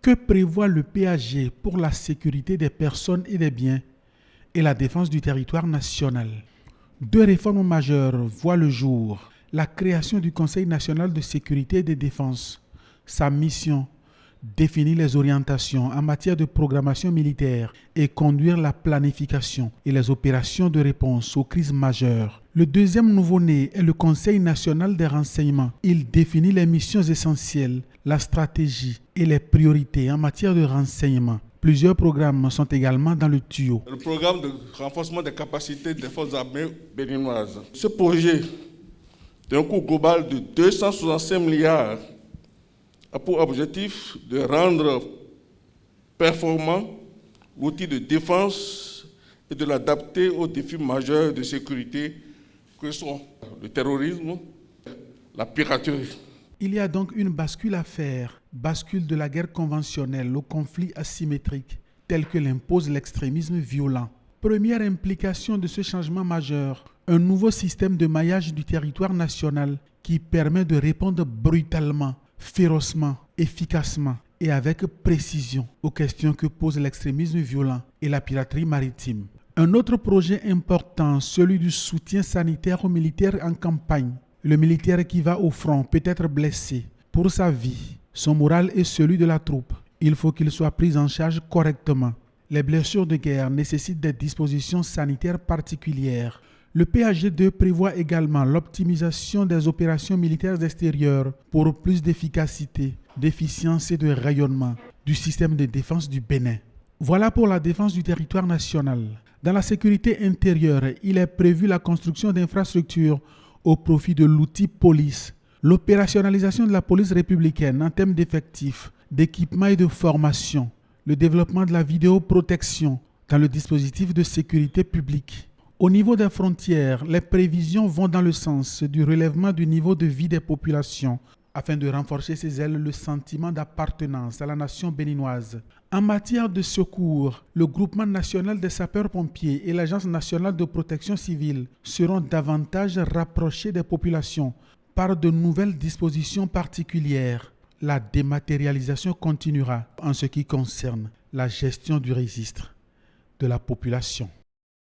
Que prévoit le PAG pour la sécurité des personnes et des biens et la défense du territoire national? Deux réformes majeures voient le jour. La création du Conseil national de sécurité et de défense. Sa mission: définir les orientations en matière de programmation militaire et conduire la planification et les opérations de réponse aux crises majeures. Le deuxième nouveau-né est le Conseil national des renseignements. Il définit les missions essentielles, la stratégie et les priorités en matière de renseignement. Plusieurs programmes sont également dans le tuyau. Le programme de renforcement des capacités des forces armées béninoises. Ce projet, d'un coût global de 265 milliards, a pour objectif de rendre performant l'outil de défense et de l'adapter aux défis majeurs de sécurité que sont le terrorisme, la piraterie. Il y a donc une bascule à faire, bascule de la guerre conventionnelle au conflit asymétrique, tel que l'impose l'extrémisme violent. Première implication de ce changement majeur, un nouveau système de maillage du territoire national qui permet de répondre brutalement, férocement, efficacement et avec précision aux questions que pose l'extrémisme violent et la piraterie maritime. Un autre projet important, celui du soutien sanitaire aux militaires en campagne. Le militaire qui va au front peut être blessé. Pour sa vie, son moral et celui de la troupe, il faut qu'il soit pris en charge correctement. Les blessures de guerre nécessitent des dispositions sanitaires particulières. Le PAG2 prévoit également l'optimisation des opérations militaires extérieures pour plus d'efficacité, d'efficience et de rayonnement du système de défense du Bénin. Voilà pour la défense du territoire national. Dans la sécurité intérieure, il est prévu la construction d'infrastructures au profit de l'outil police, l'opérationnalisation de la police républicaine en termes d'effectifs, d'équipements et de formation, le développement de la vidéoprotection dans le dispositif de sécurité publique. Au niveau des frontières, les prévisions vont dans le sens du relèvement du niveau de vie des populations afin de renforcer chez elles le sentiment d'appartenance à la nation béninoise. En matière de secours, le Groupement national des sapeurs-pompiers et l'Agence nationale de protection civile seront davantage rapprochés des populations par de nouvelles dispositions particulières. La dématérialisation continuera en ce qui concerne la gestion du registre de la population.